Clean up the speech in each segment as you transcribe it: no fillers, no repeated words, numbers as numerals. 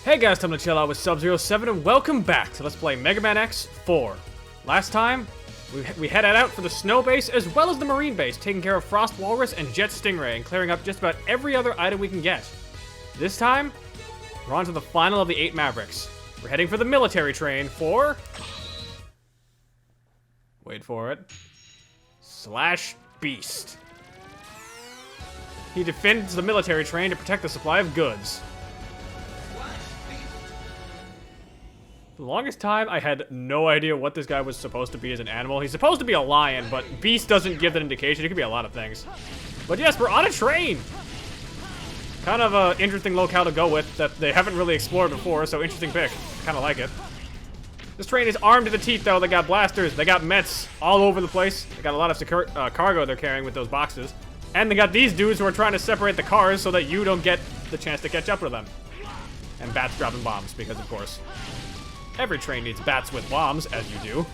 Hey guys, time to chill out with Sub-Zero7 and welcome back to Let's Play Mega Man X 4. Last time, we headed out for the snow base as well as the marine base, taking care of Frost Walrus and Jet Stingray and clearing up just about every other item we can get. This time, we're on to the final of the 8 Mavericks. We're heading for the military train for... wait for it. Slash Beast. He defends the military train to protect the supply of goods. For the longest time, I had no idea what this guy was supposed to be as an animal. He's supposed to be a lion, but Beast doesn't give that indication. It could be a lot of things. But yes, we're on a train! Kind of an interesting locale to go with that they haven't really explored before, so interesting pick. Kind of like it. This train is armed to the teeth, though. They got blasters, they got mets all over the place. They got a lot of cargo they're carrying with those boxes. And they got these dudes who are trying to separate the cars so that you don't get the chance to catch up to them. And bats dropping bombs, because of course. Every train needs bats with bombs, as you do.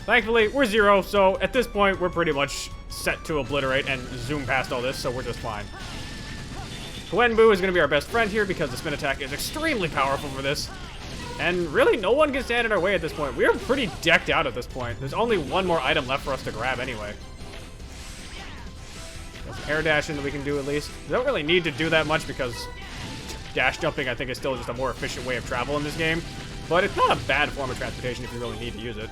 Thankfully, we're Zero, so at this point, we're pretty much set to obliterate and zoom past all this, so we're just fine. Kwenbu is going to be our best friend here because the spin attack is extremely powerful for this. And really, no one can stand in our way at this point. We're pretty decked out at this point. There's only one more item left for us to grab anyway. There's some air dashing that we can do at least. We don't really need to do that much because dash jumping, I think, is still just a more efficient way of travel in this game. But it's not a bad form of transportation if you really need to use it.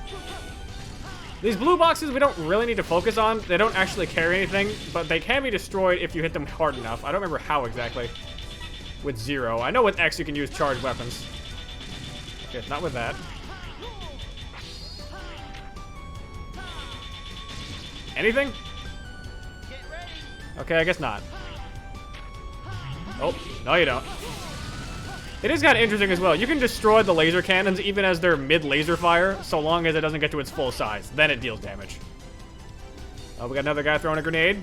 These blue boxes we don't really need to focus on. They don't actually carry anything, but they can be destroyed if you hit them hard enough. I don't remember how exactly with Zero. I know with X you can use charged weapons. Okay, not with that. Anything? Okay, I guess not. Oh, no you don't. It is kind of interesting as well. You can destroy the laser cannons even as they're mid-laser fire, so long as it doesn't get to its full size. Then it deals damage. Oh, we got another guy throwing a grenade.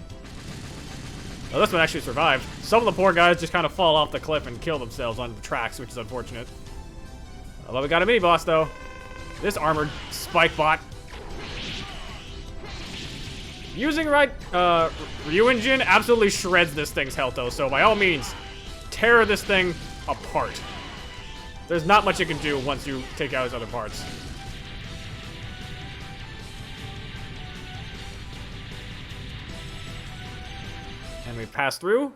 Oh, this one actually survived. Some of the poor guys just kind of fall off the cliff and kill themselves on the tracks, which is unfortunate. Although we got a mini-boss, though. This armored spike bot. Using right Ryujin absolutely shreds this thing's health, though, so by all means, tear this thing apart. There's not much it can do once you take out its other parts. And we pass through,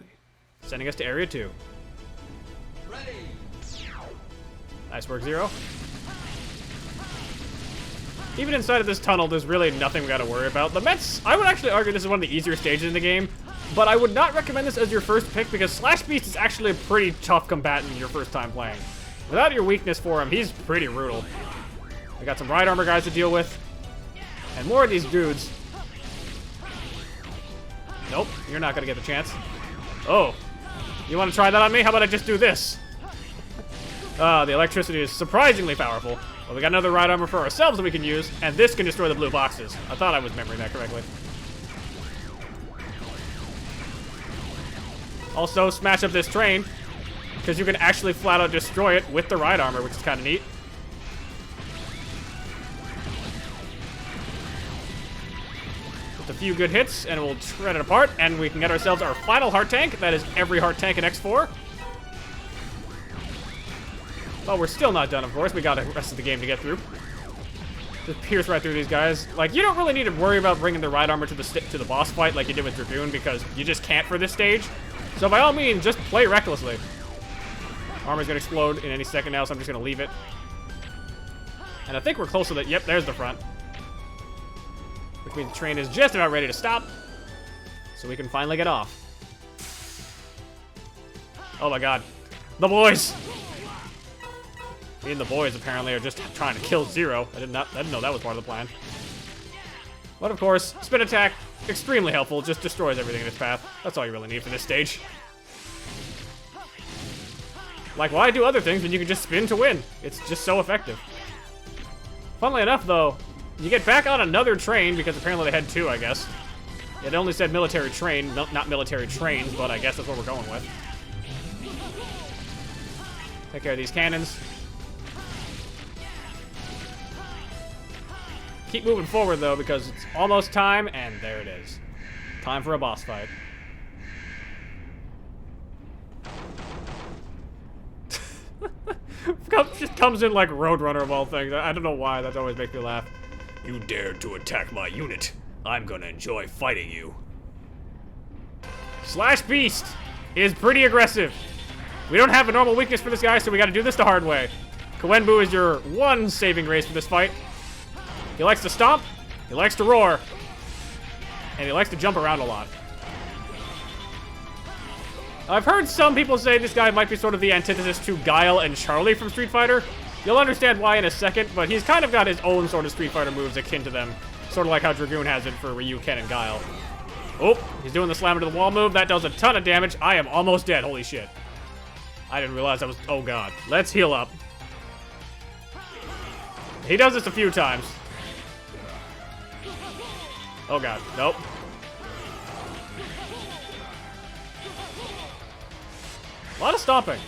sending us to Area 2. Ready. Nice work, Zero. Even inside of this tunnel, there's really nothing we gotta worry about. The Mets, I would actually argue this is one of the easier stages in the game, but I would not recommend this as your first pick because Slash Beast is actually a pretty tough combatant your first time playing. Without your weakness for him, he's pretty brutal. We got some ride armor guys to deal with, and more of these dudes. Nope, you're not gonna get the chance. Oh, you wanna try that on me? How about I just do this? The electricity is surprisingly powerful. Well, we got another ride armor for ourselves that we can use, and this can destroy the blue boxes. I thought I was remembering that correctly. Also, smash up this train, because you can actually flat out destroy it with the ride armor, which is kind of neat. Just a few good hits, and we'll shred it apart, and we can get ourselves our final heart tank. That is every heart tank in X4. Well, we're still not done, of course. We got the rest of the game to get through. Just pierce right through these guys. Like, you don't really need to worry about bringing the ride armor to the boss fight like you did with Dragoon, because you just can't for this stage. So by all means, just play recklessly. Armor's gonna explode in any second now, so I'm just gonna leave it. And I think we're close to the... Yep, there's the front. Which means the train is just about ready to stop. So we can finally get off. Oh my god. The boys! Me and the boys apparently are just trying to kill Zero. I didn't know that was part of the plan. But of course, spin attack, extremely helpful, just destroys everything in its path. That's all you really need for this stage. Like, why do other things when you can just spin to win? It's just so effective. Funnily enough, though, you get back on another train, because apparently they had two, I guess. It only said military train, not military trains, but I guess that's what we're going with. Take care of these cannons. Keep moving forward, though, because it's almost time, and there it is. Time for a boss fight. Just comes in like Roadrunner of all things. I don't know why, that always makes me laugh. You dared to attack my unit. I'm gonna enjoy fighting you. Slash Beast is pretty aggressive. We don't have a normal weakness for this guy, so we gotta do this the hard way. Koenbu is your one saving grace for this fight. He likes to stomp, he likes to roar, and he likes to jump around a lot. I've heard some people say this guy might be sort of the antithesis to Guile and Charlie from Street Fighter. You'll understand why in a second, but he's kind of got his own sort of Street Fighter moves akin to them. Sort of like how Dragoon has it for Ryu, Ken, and Guile. Oh, he's doing the slammer to the wall move. That does a ton of damage. I am almost dead. Holy shit. I didn't realize I was... Oh, God. Let's heal up. He does this a few times. Oh, God. Nope. A lot of stomping.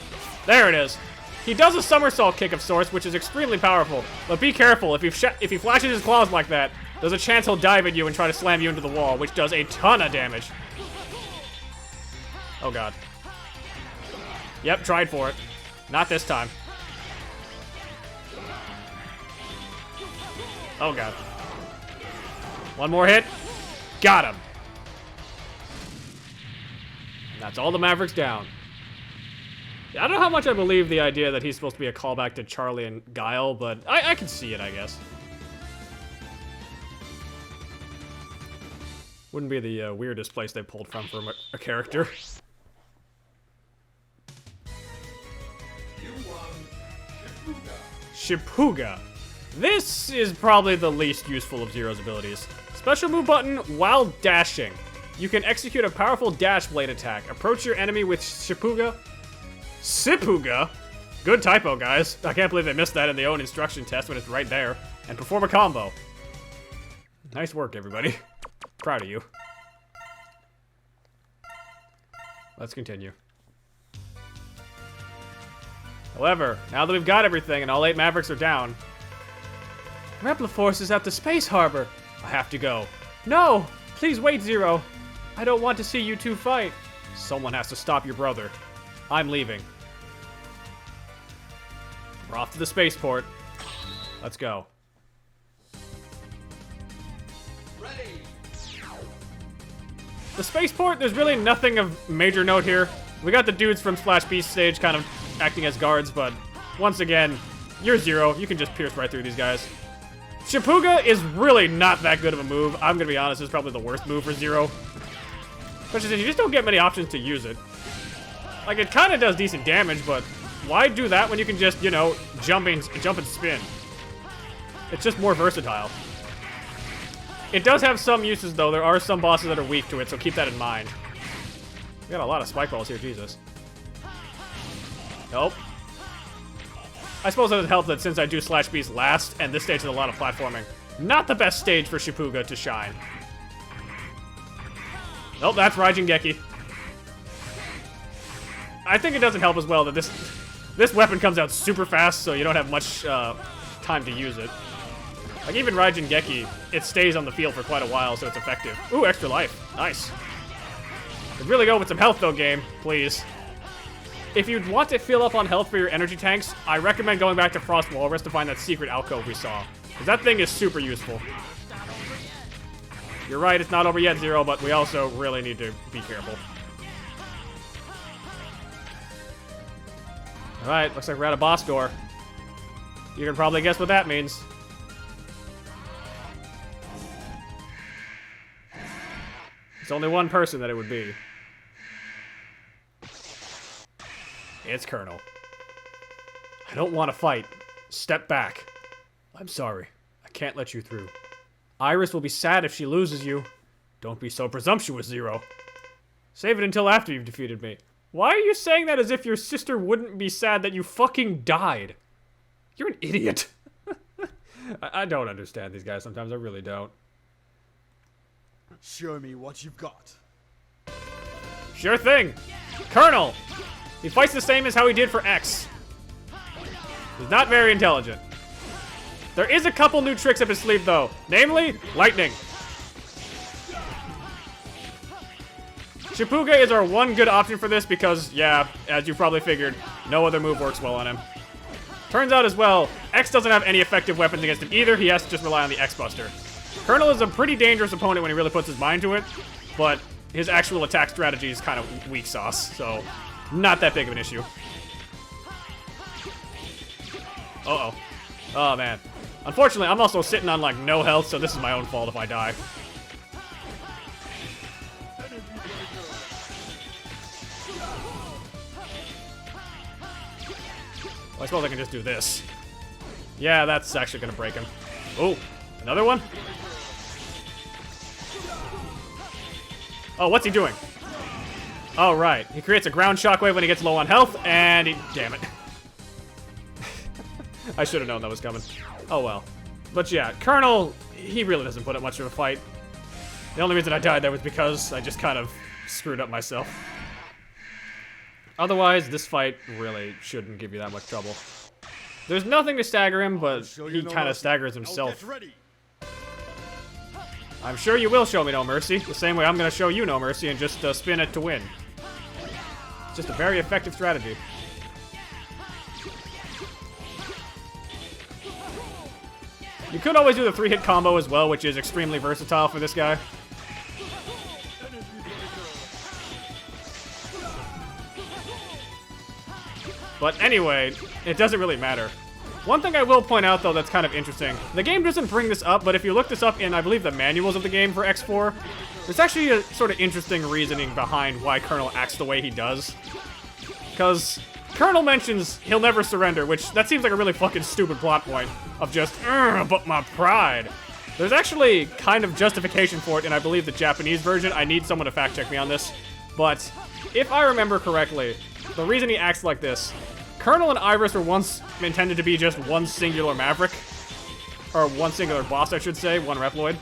There it is. He does a somersault kick of sorts, which is extremely powerful. But be careful. If he flashes his claws like that, there's a chance he'll dive at you and try to slam you into the wall, which does a ton of damage. Oh, God. Yep, tried for it. Not this time. Oh, God. One more hit. Got him. And that's all the Mavericks down. I don't know how much I believe the idea that he's supposed to be a callback to Charlie and Guile, but I can see it, I guess. Wouldn't be the weirdest place they pulled from a character. Shipuga. This is probably the least useful of Zero's abilities. Special move button while dashing. You can execute a powerful dash blade attack. Approach your enemy with Shipuga. Sipuga? Good typo, guys. I can't believe they missed that in the own instruction test when it's right there. And perform a combo. Nice work, everybody. Proud of you. Let's continue. However, now that we've got everything and all 8 Mavericks are down, Repliforce is at the Space Harbor. I have to go. No! Please wait, Zero. I don't want to see you two fight. Someone has to stop your brother. I'm leaving. We're off to the spaceport. Let's go. Ready. The spaceport, there's really nothing of major note here. We got the dudes from Slash Beast stage kind of acting as guards, but once again, you're Zero. You can just pierce right through these guys. Shipuga is really not that good of a move. I'm gonna be honest, it's probably the worst move for Zero. Especially since you just don't get many options to use it. Like, it kind of does decent damage, but why do that when you can just, you know, jump and spin? It's just more versatile. It does have some uses, though. There are some bosses that are weak to it, so keep that in mind. We got a lot of spike balls here, Jesus. Nope. I suppose it doesn't help that since I do Slash Beast last, and this stage has a lot of platforming, not the best stage for Shipuga to shine. Nope, that's Raijin Geki. I think it doesn't help as well that this weapon comes out super fast, so you don't have much time to use it. Like, even Raijin Geki, it stays on the field for quite a while, so it's effective. Ooh, extra life. Nice. Could really go with some health, though, game. Please. If you'd want to fill up on health for your energy tanks, I recommend going back to Frost Walrus to find that secret alcove we saw. Because that thing is super useful. You're right, it's not over yet, Zero, but we also really need to be careful. Alright, looks like we're at a boss door. You can probably guess what that means. It's only one person that it would be. It's Colonel. I don't want to fight. Step back. I'm sorry. I can't let you through. Iris will be sad if she loses you. Don't be so presumptuous, Zero. Save it until after you've defeated me. Why are you saying that as if your sister wouldn't be sad that you fucking died? You're an idiot. I don't understand these guys sometimes. I really don't. Show me what you've got. Sure thing. Colonel. He fights the same as how he did for X. He's not very intelligent. There is a couple new tricks up his sleeve, though. Namely, lightning. Shipuga is our one good option for this because, yeah, as you probably figured, no other move works well on him. Turns out as well, X doesn't have any effective weapons against him either. He has to just rely on the X Buster. Colonel is a pretty dangerous opponent when he really puts his mind to it, but his actual attack strategy is kind of weak sauce, so not that big of an issue. Uh-oh. Oh, man. Unfortunately, I'm also sitting on, like, no health, so this is my own fault if I die. Well, I suppose I can just do this. Yeah, that's actually gonna break him. Oh, another one? Oh, what's he doing? Oh, right. He creates a ground shockwave when he gets low on health, and he... Damn it. I should have known that was coming. Oh, well. But yeah, Colonel, he really doesn't put up much of a fight. The only reason I died there was because I just kind of screwed up myself. Otherwise, this fight really shouldn't give you that much trouble. There's nothing to stagger him, but he kind of staggers himself. I'm sure you will show me no mercy, the same way I'm going to show you no mercy and just spin it to win. It's just a very effective strategy. You could always do the 3-hit combo as well, which is extremely versatile for this guy. But anyway, it doesn't really matter. One thing I will point out, though, that's kind of interesting. The game doesn't bring this up, but if you look this up in, I believe, the manuals of the game for X4, there's actually a sort of interesting reasoning behind why Colonel acts the way he does. Because Colonel mentions he'll never surrender, which that seems like a really fucking stupid plot point of just, but my pride. There's actually kind of justification for it in, I believe, the Japanese version. I need someone to fact check me on this. But if I remember correctly, the reason he acts like this, Colonel and Iris were once intended to be just one singular Maverick. Or one singular boss, I should say, one Reploid.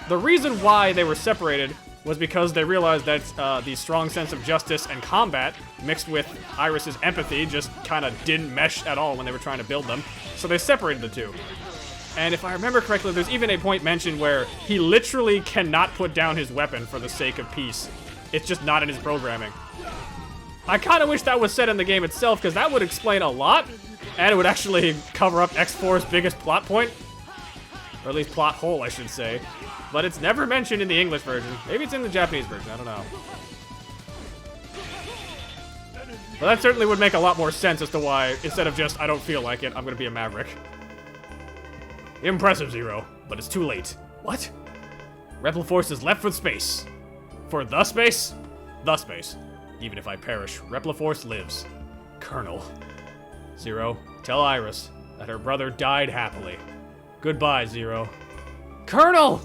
The reason why they were separated was because they realized that the strong sense of justice and combat, mixed with Iris's empathy, just kind of didn't mesh at all when they were trying to build them. So they separated the two. And if I remember correctly, there's even a point mentioned where he literally cannot put down his weapon for the sake of peace. It's just not in his programming. I kind of wish that was said in the game itself, because that would explain a lot, and it would actually cover up X4's biggest plot point. Or at least plot hole, I should say. But it's never mentioned in the English version. Maybe it's in the Japanese version, I don't know. But that certainly would make a lot more sense as to why, instead of just, I don't feel like it, I'm gonna be a Maverick. Impressive, Zero, but it's too late. What? Rebel Force is left for space. For the space? The space. Even if I perish, Repliforce lives. Colonel. Zero, tell Iris that her brother died happily. Goodbye, Zero. Colonel!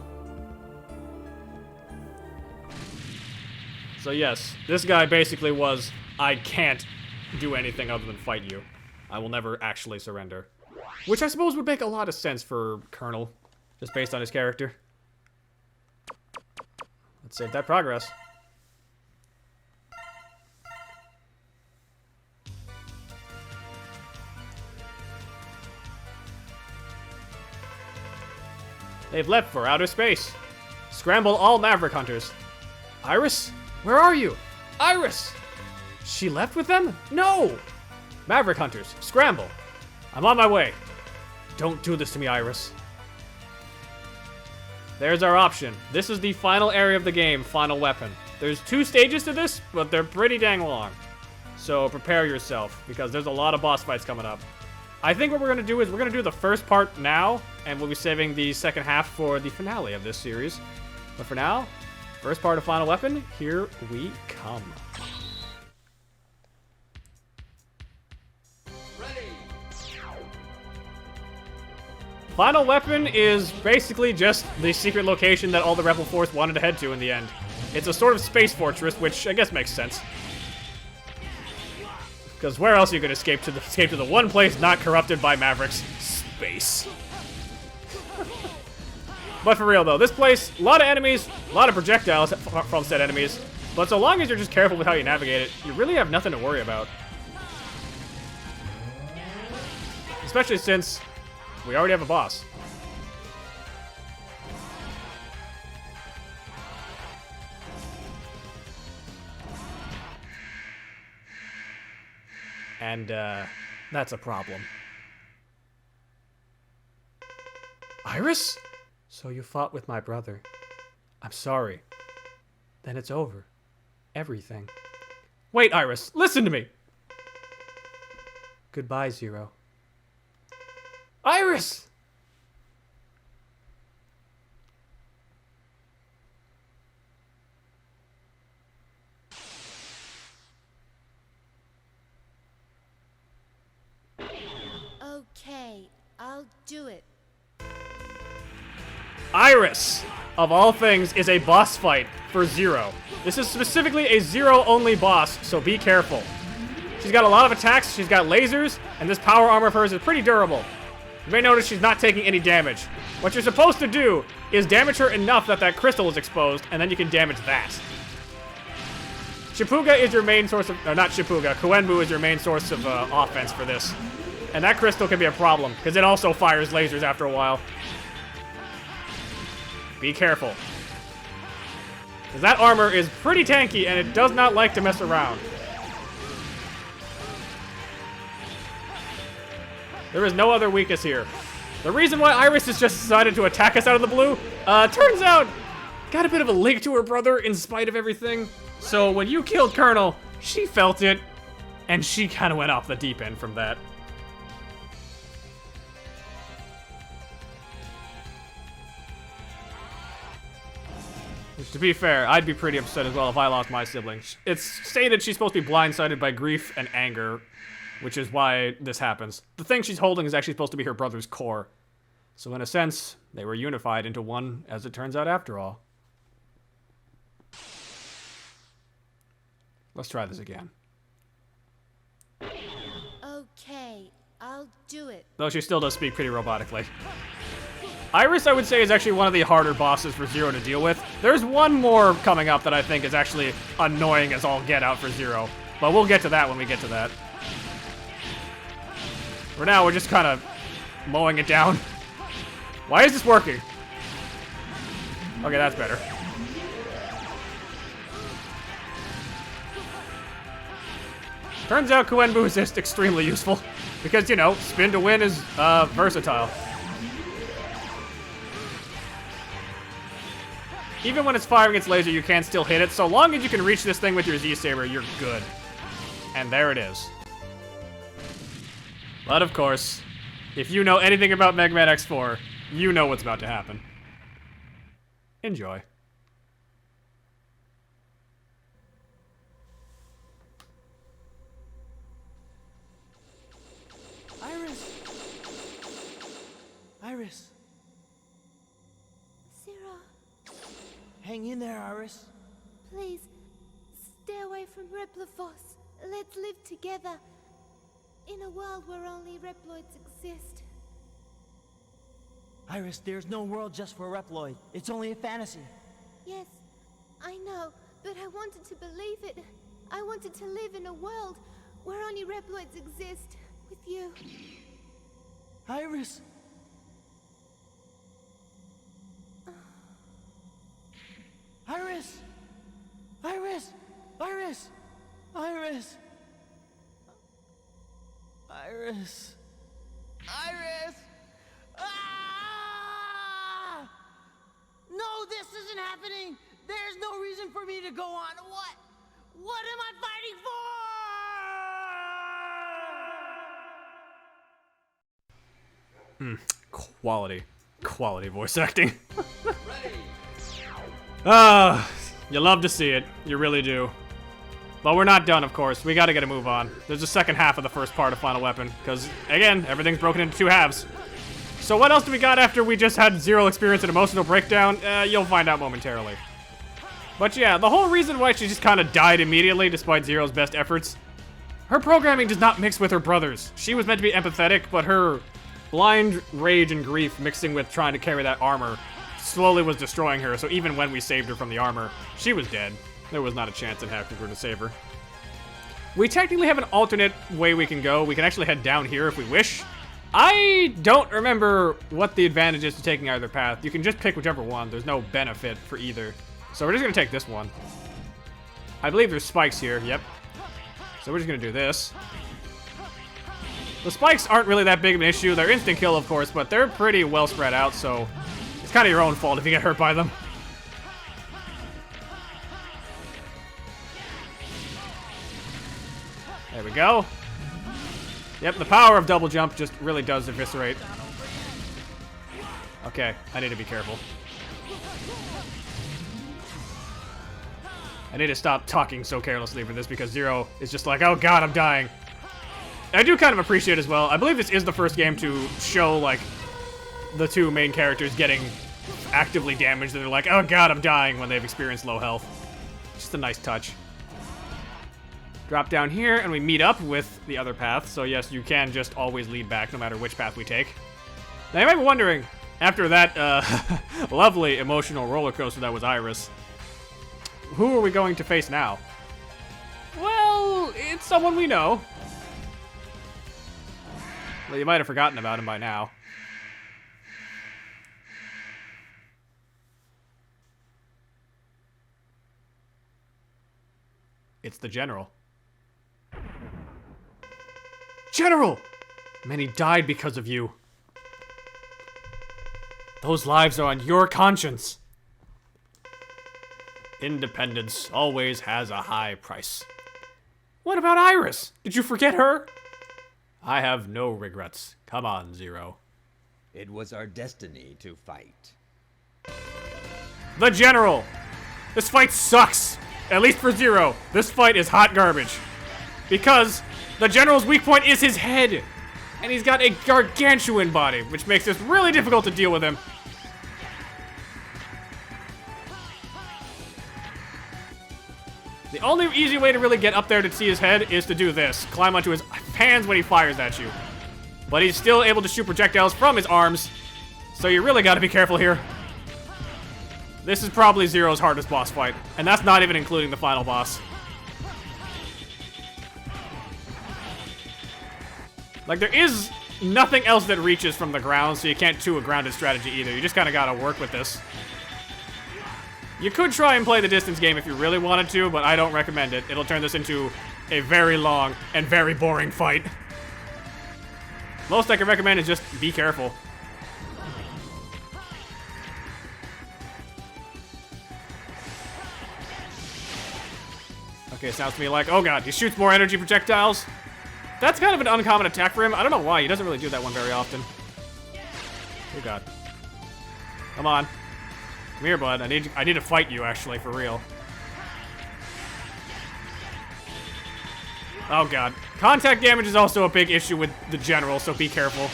So yes, this guy basically was, I can't do anything other than fight you. I will never actually surrender. Which I suppose would make a lot of sense for Colonel, just based on his character. Let's save that progress. They've left for outer space. Scramble all Maverick Hunters. Iris? Where are you? Iris! She left with them? No! Maverick Hunters, scramble. I'm on my way. Don't do this to me, Iris. There's our option. This is the final area of the game, Final Weapon. There's 2 stages to this, but they're pretty dang long. So prepare yourself, because there's a lot of boss fights coming up. I think what we're going to do is we're going to do the first part now, and we'll be saving the second half for the finale of this series. But for now, first part of Final Weapon, here we come. Ready. Final Weapon is basically just the secret location that all the Rebel Force wanted to head to in the end. It's a sort of space fortress, which I guess makes sense. Because where else are you going to escape to the one place not corrupted by Mavericks? Space. But for real though, this place, a lot of enemies, a lot of projectiles from said enemies. But so long as you're just careful with how you navigate it, you really have nothing to worry about. Especially since we already have a boss. And, that's a problem. Iris? So you fought with my brother. I'm sorry. Then it's over. Everything. Wait, Iris, listen to me! Goodbye, Zero. Iris! Okay, I'll do it. Iris, of all things, is a boss fight for Zero. This is specifically a Zero-only boss, so be careful. She's got a lot of attacks, she's got lasers, and this power armor of hers is pretty durable. You may notice she's not taking any damage. What you're supposed to do is damage her enough that that crystal is exposed, and then you can damage that. Shipuga is your main source of... No, not Shipuga. Kuenbu is your main source of offense for this. And that crystal can be a problem, because it also fires lasers after a while. Be careful. Because that armor is pretty tanky, and it does not like to mess around. There is no other weakness here. The reason why Iris has just decided to attack us out of the blue, turns out, got a bit of a link to her brother in spite of everything. So when you killed Colonel, she felt it, and she kind of went off the deep end from that. To be fair, I'd be pretty upset as well if I lost my sibling. It's stated she's supposed to be blindsided by grief and anger, which is why this happens. The thing she's holding is actually supposed to be her brother's core. So in a sense, they were unified into one, as it turns out after all. Let's try this again. Okay, I'll do it. Though she still does speak pretty robotically. Iris, I would say, is actually one of the harder bosses for Zero to deal with. There's one more coming up that I think is actually annoying as all get out for Zero. But we'll get to that when we get to that. For now, we're just kind of mowing it down. Why is this working? Okay, that's better. Turns out Kuenbu is just extremely useful. Because, you know, spin to win is versatile. Even when it's firing its laser, you can still hit it. So long as you can reach this thing with your Z-Saber, you're good. And there it is. But of course, if you know anything about Mega Man X4, you know what's about to happen. Enjoy. Iris! Iris! Zero, Hang in there, Iris. please, stay away from Replifos. Let's live together. In a world where only Reploids exist. Iris, there's no world just for Reploid. It's only a fantasy. Yes, I know, but I wanted to believe it. I wanted to live in a world where only Reploids exist with you. Iris! Iris! Iris! Iris! Iris! Iris! Iris! Ah! No, this isn't happening! There's no reason for me to go on. What? What am I fighting for? Quality voice acting. Ready. You love to see it. You really do. But we're not done, of course. We gotta get a move on. There's a second half of the first part of Final Weapon, because, again, everything's broken into two halves. So what else do we got after we just had Zero experience an emotional breakdown? You'll find out momentarily. But yeah, the whole reason why she just kind of died immediately, despite Zero's best efforts, her programming does not mix with her brother's. She was meant to be empathetic, but her blind rage and grief mixing with trying to carry that armor slowly was destroying her, so even when we saved her from the armor, she was dead. There was not a chance in heck we were to save her. We technically have an alternate way we can go. We can actually head down here if we wish. I don't remember what the advantage is to taking either path. You can just pick whichever one. There's no benefit for either. So we're just going to take this one. I believe there's spikes here. Yep. So we're just going to do this. The spikes aren't really that big of an issue. They're instant kill, of course, but they're pretty well spread out, so It's kind of your own fault if you get hurt by them. There we go. Yep, the power of double jump just really does eviscerate. Okay, I need to be careful. I need to stop talking so carelessly for this because Zero is just like, oh god, I'm dying. I do kind of appreciate as well. I believe this is the first game to show, like, the two main characters getting actively damaged and they're like, oh god, I'm dying when they've experienced low health. Just a nice touch. Drop down here and we meet up with the other path. So yes, you can just always lead back no matter which path we take. Now you might be wondering, after that lovely emotional roller coaster that was Iris, who are we going to face now? Well, it's someone we know. Well, you might have forgotten about him by now. It's the General. General! Many died because of you. Those lives are on your conscience. Independence always has a high price. What about Iris? Did you forget her? I have no regrets. Come on, Zero. It was our destiny to fight. The General! This fight sucks! At least for Zero, this fight is hot garbage. Because the General's weak point is his head. And he's got a gargantuan body, which makes this really difficult to deal with him. The only easy way to really get up there to see his head is to do this. Climb onto his hands when he fires at you. But he's still able to shoot projectiles from his arms. So you really gotta be careful here. This is probably Zero's hardest boss fight. And that's not even including the final boss. Like, there is nothing else that reaches from the ground, so you can't do a grounded strategy either. You just kind of gotta work with this. You could try and play the distance game if you really wanted to, but I don't recommend it. It'll turn this into a very long and very boring fight. Most I can recommend is just be careful. Okay, sounds to me like, oh god, he shoots more energy projectiles. That's kind of an uncommon attack for him. I don't know why. He doesn't really do that one very often. Oh god. Come on. Come here, bud. I need to fight you, actually, for real. Oh god. Contact damage is also a big issue with the General, so be careful.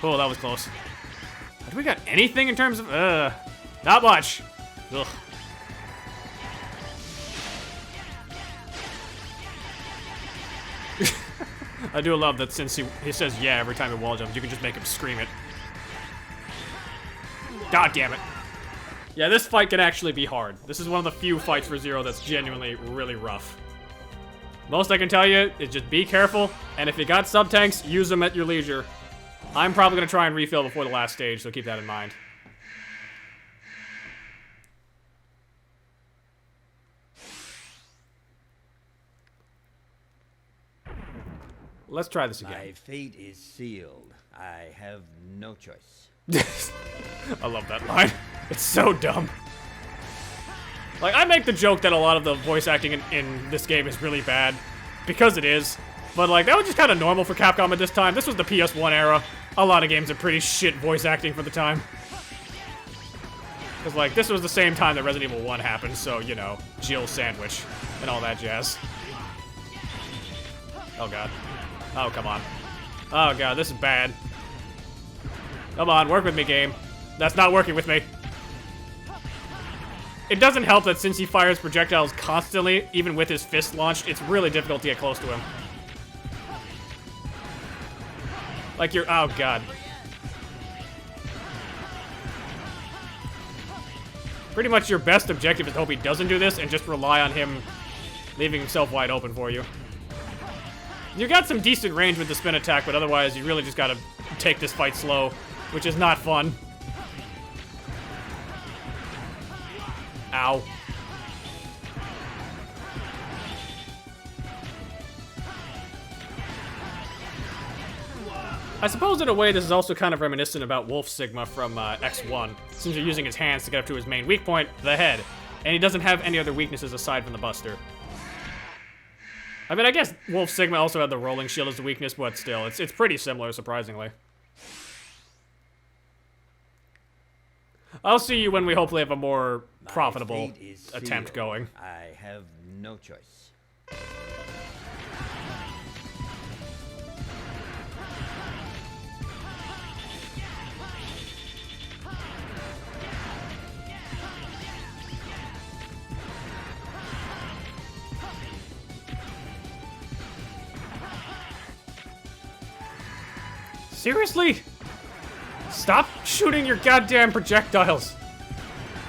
Oh, that was close. Have we got anything in terms of... not much. Ugh. I do love that since he says yeah every time he wall jumps, you can just make him scream it. God damn it. Yeah, this fight can actually be hard. This is one of the few fights for Zero that's genuinely really rough. Most I can tell you is just be careful, and if you got sub-tanks, use them at your leisure. I'm probably going to try and refill before the last stage, so keep that in mind. Let's try this again. My fate is sealed. I have no choice. I love that line. It's so dumb. Like, I make the joke that a lot of the voice acting in this game is really bad. Because it is. But, like, that was just kind of normal for Capcom at this time. This was the PS1 era. A lot of games are pretty shit voice acting for the time. Because, like, this was the same time that Resident Evil 1 happened, so, you know, Jill Sandwich and all that jazz. Oh, God. Oh, come on. Oh, God, this is bad. Come on, work with me, game. That's not working with me. It doesn't help that since he fires projectiles constantly, even with his fist launched, it's really difficult to get close to him. Like you're... Oh, God. Pretty much your best objective is to hope he doesn't do this and just rely on him leaving himself wide open for you. You got some decent range with the spin attack, but otherwise you really just gotta take this fight slow, which is not fun. Ow. I suppose in a way this is also kind of reminiscent about Wolf Sigma from X1, since you're using his hands to get up to his main weak point, the head, and he doesn't have any other weaknesses aside from the Buster. I mean, I guess Wolf Sigma also had the rolling shield as a weakness, but still, it's pretty similar, surprisingly. I'll see you when we hopefully have a more profitable attempt going. I have no choice. Seriously? Stop shooting your goddamn projectiles.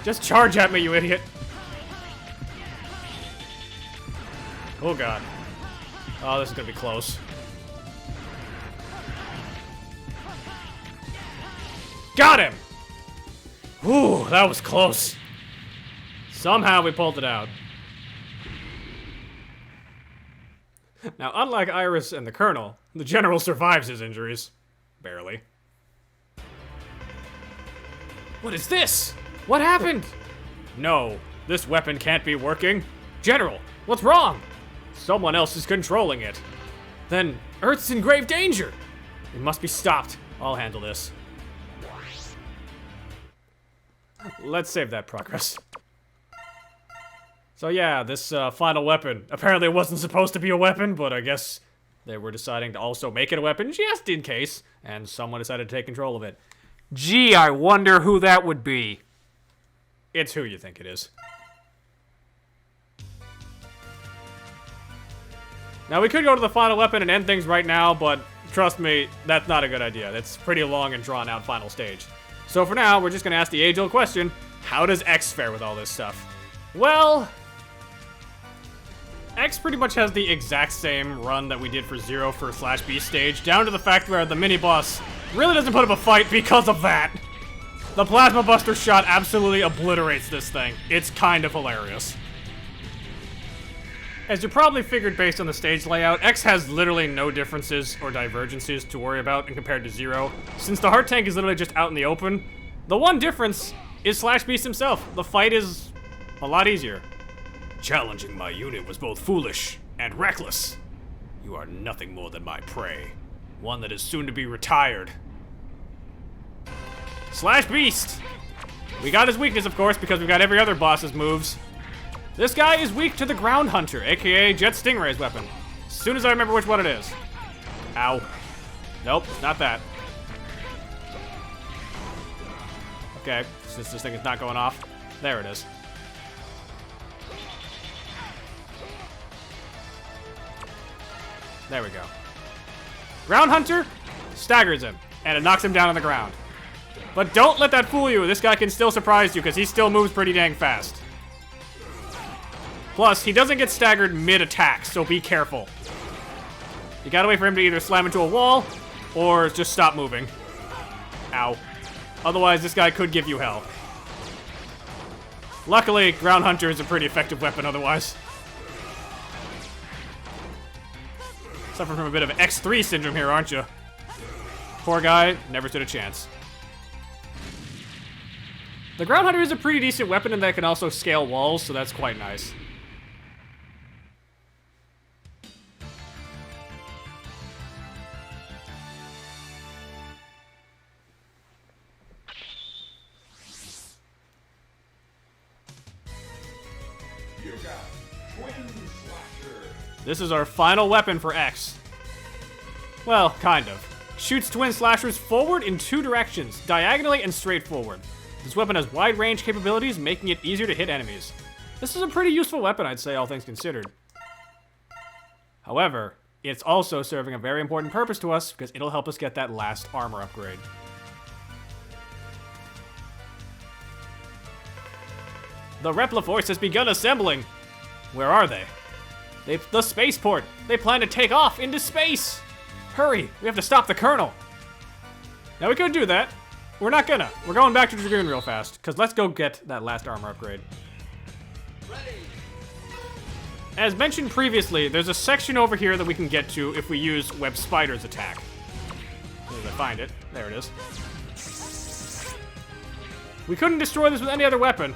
Just charge at me, you idiot. Oh god. Oh, this is gonna be close. Got him! Ooh, that was close. Somehow we pulled it out. Now, unlike Iris and the Colonel, the General survives his injuries. Barely. What is this? What happened? No, this weapon can't be working. General, what's wrong? Someone else is controlling it. Then Earth's in grave danger. It must be stopped. I'll handle this. Let's save that progress. So yeah, this final weapon. Apparently it wasn't supposed to be a weapon, but I guess they were deciding to also make it a weapon just in case, and someone decided to take control of it. Gee, I wonder who that would be. It's who you think it is. Now, we could go to the final weapon and end things right now, but trust me, that's not a good idea. That's pretty long and drawn-out final stage. So for now, we're just going to ask the age-old question, how does X fare with all this stuff? Well, X pretty much has the exact same run that we did for Zero for Slash Beast stage, down to the fact where the mini-boss really doesn't put up a fight because of that. The Plasma Buster shot absolutely obliterates this thing. It's kind of hilarious. As you probably figured based on the stage layout, X has literally no differences or divergences to worry about in compared to Zero. Since the Heart Tank is literally just out in the open, the one difference is Slash Beast himself. The fight is a lot easier. Challenging my unit was both foolish and reckless. You are nothing more than my prey. One that is soon to be retired. Slash Beast! We got his weakness, of course, because we got every other boss's moves. This guy is weak to the Ground Hunter, aka Jet Stingray's weapon. As soon as I remember which one it is. Ow. Nope, not that. Okay, since this thing is not going off. There it is. There we go. Ground Hunter staggers him, and it knocks him down on the ground. But don't let that fool you. This guy can still surprise you, because he still moves pretty dang fast. Plus, he doesn't get staggered mid-attack, so be careful. You gotta wait for him to either slam into a wall, or just stop moving. Ow. Otherwise, this guy could give you hell. Luckily, Ground Hunter is a pretty effective weapon otherwise. Suffering from a bit of X3 syndrome here, aren't you? Poor guy, never stood a chance. The Ground Hunter is a pretty decent weapon and that can also scale walls, so that's quite nice. This is our final weapon for X. Well, kind of. Shoots Twin Slashers forward in two directions, diagonally and straight forward. This weapon has wide range capabilities, making it easier to hit enemies. This is a pretty useful weapon, I'd say, all things considered. However, it's also serving a very important purpose to us, because it'll help us get that last armor upgrade. The Repliforce has begun assembling! Where are they? The spaceport! They plan to take off into space! Hurry! We have to stop the Colonel! Now we could do that. We're not gonna. We're going back to Dragoon real fast, because let's go get that last armor upgrade. Ready. As mentioned previously, there's a section over here that we can get to if we use Web Spider's attack. Look at I find it. There it is. We couldn't destroy this with any other weapon.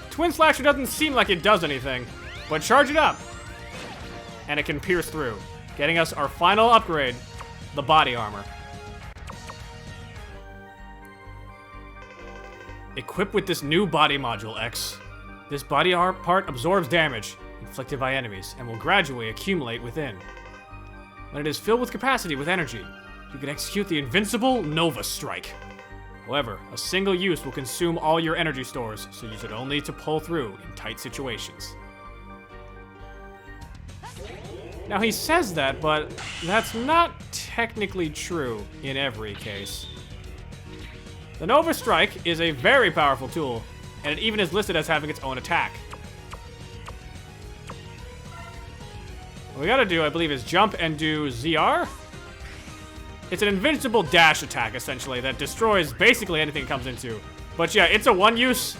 Twin Slasher doesn't seem like it does anything, but charge it up. And it can pierce through, getting us our final upgrade, the body armor. Equipped with this new body module, X. This body part absorbs damage inflicted by enemies and will gradually accumulate within. When it is filled with capacity with energy, you can execute the invincible Nova Strike. However, a single use will consume all your energy stores, so use it only to pull through in tight situations. Now he says that, but that's not technically true in every case. The Nova Strike is a very powerful tool, and it even is listed as having its own attack. What we gotta do, I believe, is jump and do ZR. It's an invincible dash attack, essentially, that destroys basically anything it comes into. But yeah, it's a one use,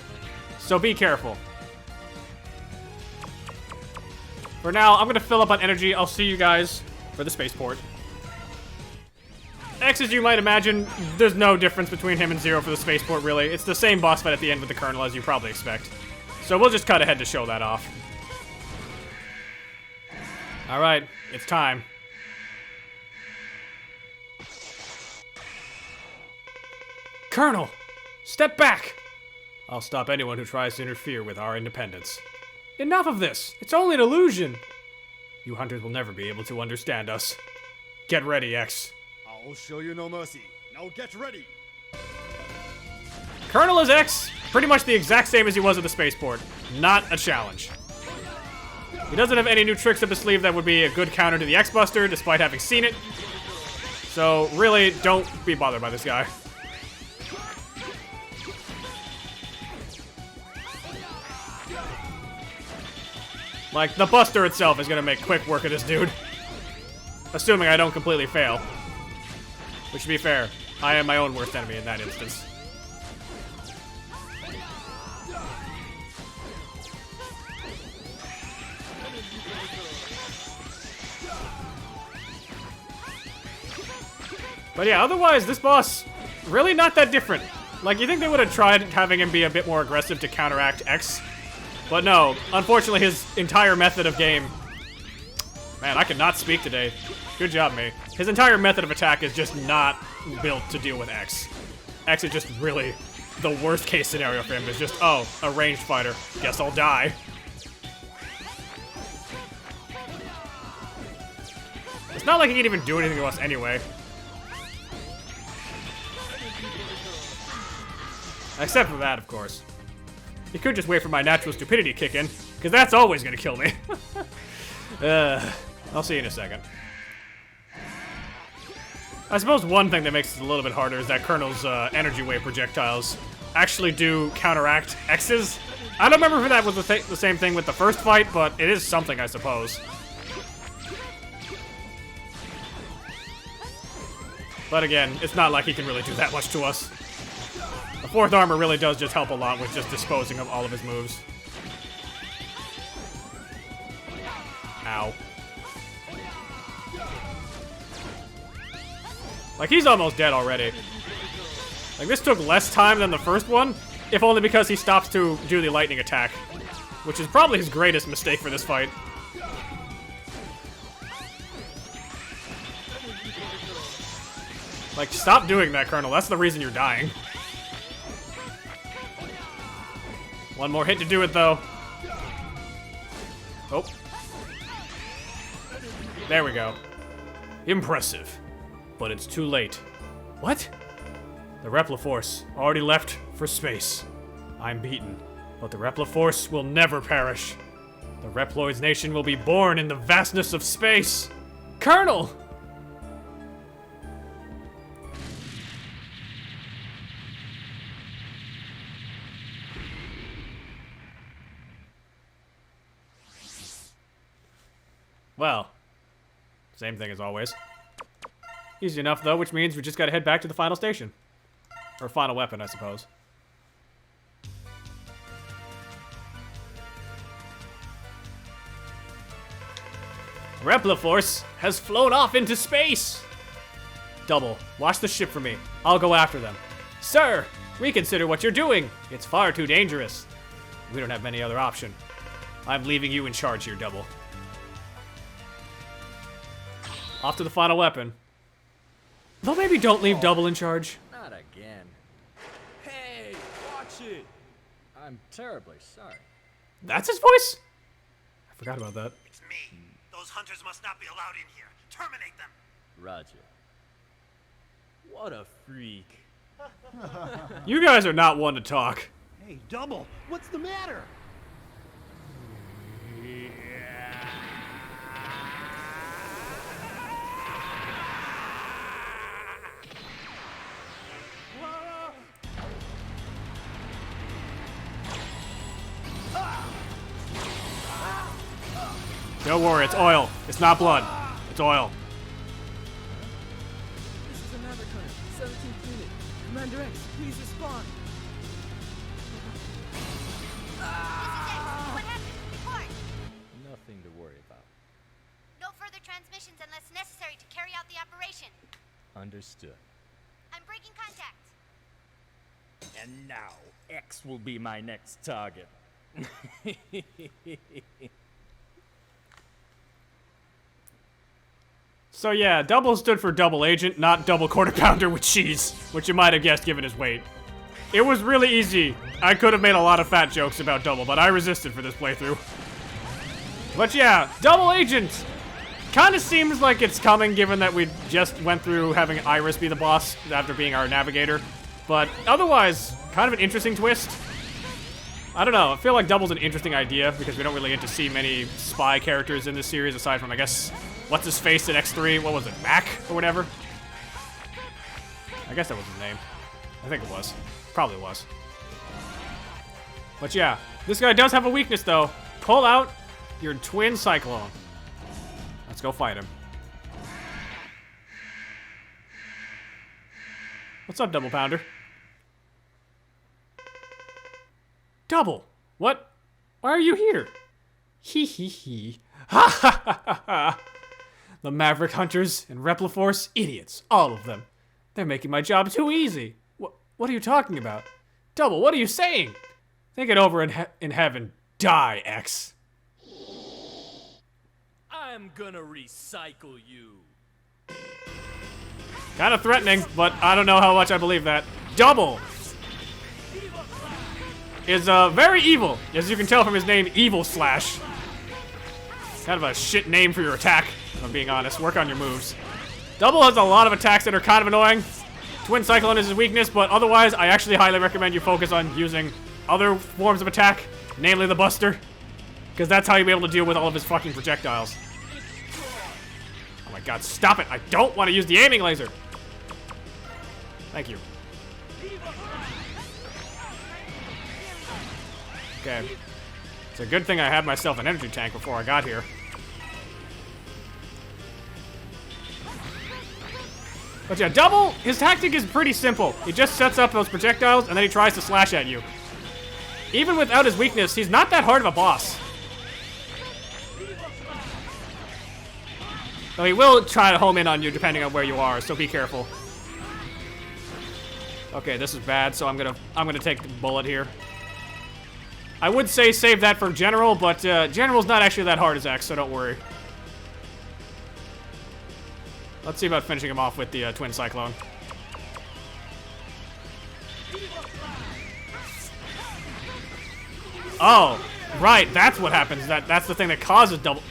so be careful. For now, I'm gonna fill up on energy. I'll see you guys for the spaceport. X, as you might imagine, there's no difference between him and Zero for the spaceport, really. It's the same boss fight at the end with the Colonel, as you probably expect. So we'll just cut ahead to show that off. Alright, it's time. Colonel! Step back! I'll stop anyone who tries to interfere with our independence. Enough of this! It's only an illusion! You hunters will never be able to understand us. Get ready, X. I'll show you no mercy. Now get ready! Colonel is X, pretty much the exact same as he was at the spaceport. Not a challenge. He doesn't have any new tricks up his sleeve that would be a good counter to the X-Buster, despite having seen it. So, really, don't be bothered by this guy. Like, the Buster itself is gonna make quick work of this dude. Assuming I don't completely fail. Which, to be fair, I am my own worst enemy in that instance. But yeah, otherwise, this boss, really not that different. Like, you think they would have tried having him be a bit more aggressive to counteract X? But no, unfortunately his entire method of game... Man, I cannot speak today. Good job, me. His entire method of attack is just not built to deal with X. X is just really the worst case scenario for him. Is just, oh, a ranged fighter. Guess I'll die. It's not like he can even do anything to us anyway. Except for that, of course. He could just wait for my natural stupidity to kick in, because that's always gonna kill me. I'll see you in a second. I suppose one thing that makes it a little bit harder is that Colonel's energy wave projectiles actually do counteract X's. I don't remember if that was the same thing with the first fight, but it is something, I suppose. But again, it's not like he can really do that much to us. The fourth armor really does just help a lot with just disposing of all of his moves. Ow. Like, he's almost dead already. Like, this took less time than the first one, if only because he stops to do the lightning attack, which is probably his greatest mistake for this fight. Like, stop doing that, Colonel. That's the reason you're dying. One more hit to do it, though. Oh. There we go. Impressive. But it's too late. What? The Repliforce already left for space. I'm beaten, but the Repliforce will never perish. The Reploids nation will be born in the vastness of space. Colonel! Well, same thing as always. Easy enough, though, which means we just gotta head back to the final station. Or final weapon, I suppose. Repliforce has flown off into space! Double, watch the ship for me. I'll go after them. Sir, reconsider what you're doing. It's far too dangerous. We don't have many other option. I'm leaving you in charge here, Double. Off to the final weapon. Though maybe don't leave Double in charge. Not again. Hey, watch it. I'm terribly sorry. That's his voice? I forgot about that. It's me. Those hunters must not be allowed in here. Terminate them. Roger. What a freak. You guys are not one to talk. Hey, Double, what's the matter? Don't worry, it's oil. It's not blood. It's oil. This is a Maverick Hunter, 17th unit. Commander X, please respond. What happened? Report. Nothing to worry about. No further transmissions unless necessary to carry out the operation. Understood. I'm breaking contact. And now, X will be my next target. So yeah, Double stood for double agent, not double quarter pounder with cheese, which you might have guessed given his weight. It was really easy. I could have made a lot of fat jokes about Double, but I resisted for this playthrough. But yeah, double agent! Kinda seems like it's coming given that we just went through having Iris be the boss after being our navigator. But otherwise, kind of an interesting twist. I don't know, I feel like Double's an interesting idea because we don't really get to see many spy characters in this series aside from, I guess, what's his face in X3? What was it, Mac or whatever? I guess that was his name. I think it was. Probably was. But yeah, this guy does have a weakness though. Pull out your twin Cyclone. Let's go fight him. What's up, Double Pounder? Double! What? Why are you here? Hee hee hee. Ha ha ha ha ha! The Maverick Hunters and Repliforce, idiots. All of them. They're making my job too easy. What are you talking about? Double, what are you saying? Think it over in heaven. Die, X. I'm gonna recycle you. Kind of threatening, but I don't know how much I believe that. Double is very evil, as you can tell from his name, Evil Slash. Kind of a shit name for your attack, if I'm being honest. Work on your moves. Double has a lot of attacks that are kind of annoying. Twin Cyclone is his weakness, but otherwise, I actually highly recommend you focus on using other forms of attack, namely the Buster, because that's how you'll be able to deal with all of his fucking projectiles. Oh my god, stop it! I don't want to use the aiming laser! Thank you. Okay. It's a good thing I had myself an energy tank before I got here. But yeah, Double, his tactic is pretty simple. He just sets up those projectiles and then he tries to slash at you. Even without his weakness, he's not that hard of a boss. Though he will try to home in on you depending on where you are, so be careful. Okay, this is bad, so I'm gonna take the bullet here. I would say save that for General, but General's not actually that hard as X, so don't worry. Let's see about finishing him off with the Twin Cyclone. Oh, right, that's what happens. That's the thing that causes double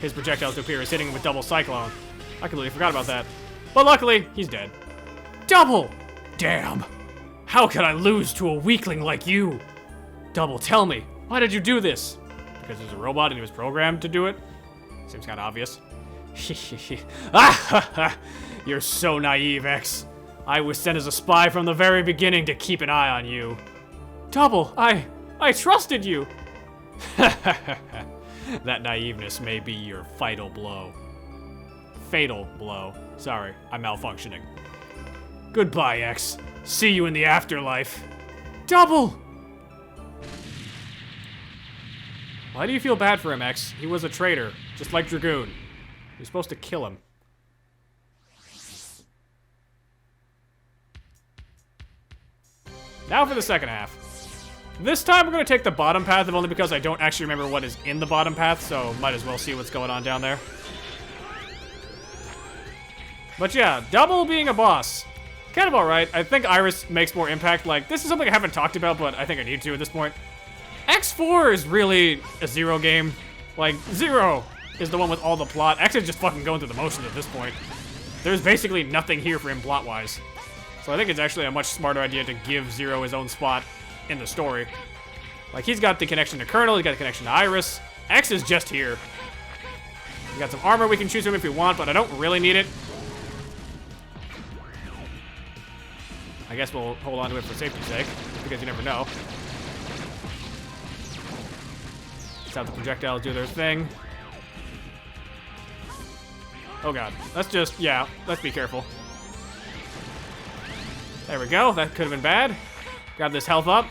his projectiles to appear, is hitting him with double Cyclone. I completely forgot about that. But luckily, he's dead. Double! Damn. How could I lose to a weakling like you? Double, tell me, why did you do this? Because he's a robot and he was programmed to do it? Seems kind of obvious. You're so naive, X. I was sent as a spy from the very beginning to keep an eye on you. Double, I trusted you. That naiveness may be your fatal blow. Fatal blow. Sorry, I'm malfunctioning. Goodbye, X. See you in the afterlife. Double! Why do you feel bad for him, X? He was a traitor, just like Dragoon. You're supposed to kill him. Now for the second half. This time we're going to take the bottom path, only because I don't actually remember what is in the bottom path, so might as well see what's going on down there. But yeah, Double being a boss. Kind of alright. I think Iris makes more impact. Like, this is something I haven't talked about, but I think I need to at this point. X4 is really a Zero game. Like, Zero is the one with all the plot. X is just fucking going through the motions at this point. There's basically nothing here for him plot-wise. So I think it's actually a much smarter idea to give Zero his own spot in the story. Like, he's got the connection to Colonel, he's got the connection to Iris. X is just here. We got some armor we can choose from if we want, but I don't really need it. I guess we'll hold on to it for safety's sake, because you never know. Let's have the projectiles do their thing. Oh god. Let's just, yeah, let's be careful. There we go. That could have been bad. Grab this health up.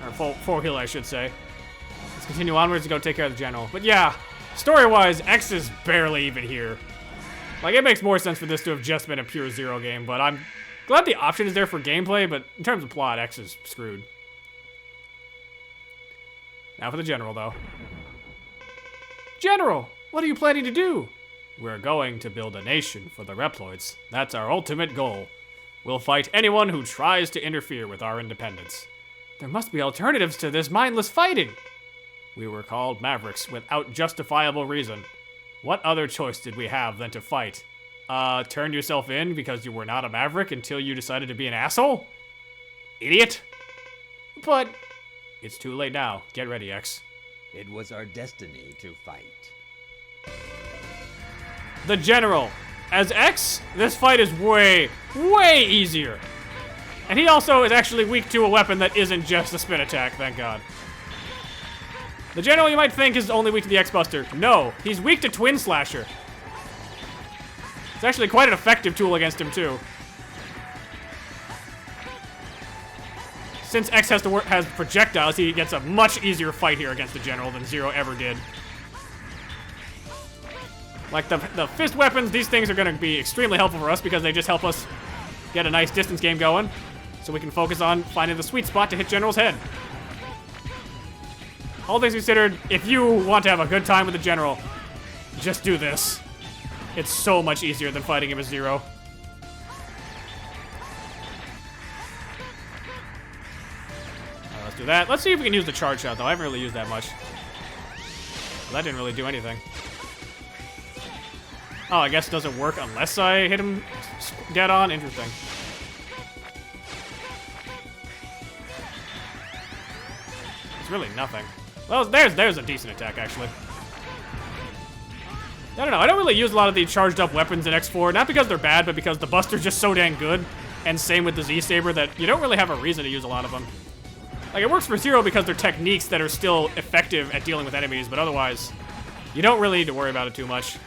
Or full heal, I should say. Let's continue onwards to go take care of the general. But yeah, story-wise, X is barely even here. Like, it makes more sense for this to have just been a pure Zero game, but I'm glad the option is there for gameplay, but in terms of plot, X is screwed. Now for the general, though. General, what are you planning to do? We're going to build a nation for the Reploids. That's our ultimate goal. We'll fight anyone who tries to interfere with our independence. There must be alternatives to this mindless fighting. We were called Mavericks without justifiable reason. What other choice did we have than to fight? Turn yourself in because you were not a Maverick until you decided to be an asshole? Idiot. But it's too late now. Get ready, X. It was our destiny to fight. The General. As X, this fight is way, way easier. And he also is actually weak to a weapon that isn't just a spin attack, thank God. The General, you might think, is only weak to the X-Buster. No, he's weak to Twin Slasher. It's actually quite an effective tool against him, too. Since X has projectiles, he gets a much easier fight here against the General than Zero ever did. Like, the fist weapons, these things are going to be extremely helpful for us because they just help us get a nice distance game going. So we can focus on finding the sweet spot to hit General's head. All things considered, if you want to have a good time with the General, just do this. It's so much easier than fighting him as Zero. Alright, let's do that. Let's see if we can use the charge shot, though. I haven't really used that much. Well, that didn't really do anything. Oh, I guess it doesn't work unless I hit him dead on? Interesting. It's really nothing. Well, there's a decent attack, actually. I don't know, I don't really use a lot of the charged up weapons in X4, not because they're bad, but because the Buster's just so dang good, and same with the Z-Saber, that you don't really have a reason to use a lot of them. Like, it works for Zero because they're techniques that are still effective at dealing with enemies, but otherwise, you don't really need to worry about it too much.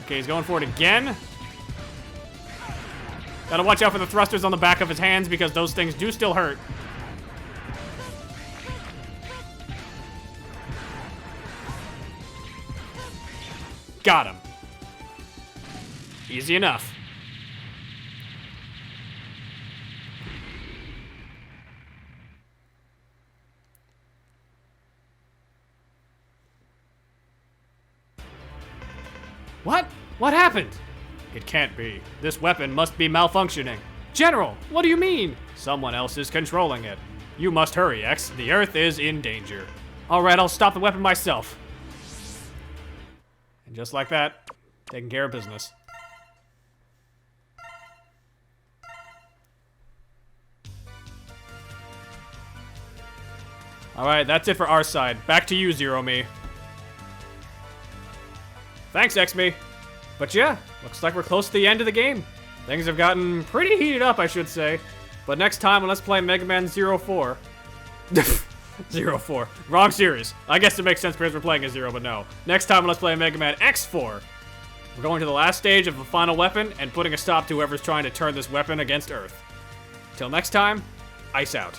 Okay, he's going for it again. Gotta watch out for the thrusters on the back of his hands because those things do still hurt. Got him. Easy enough. What? What happened? It can't be. This weapon must be malfunctioning. General, what do you mean? Someone else is controlling it. You must hurry, X. The Earth is in danger. All right, I'll stop the weapon myself. And just like that, taking care of business. Alright, that's it for our side. Back to you, Zero-Me. Thanks, X-Me. But yeah, looks like we're close to the end of the game. Things have gotten pretty heated up, I should say. But next time, let's play Mega Man 04. 04. Wrong series. I guess it makes sense because we're playing as Zero, but no. Next time, let's play Mega Man X4. We're going to the last stage of the final weapon and putting a stop to whoever's trying to turn this weapon against Earth. Till next time, ice out.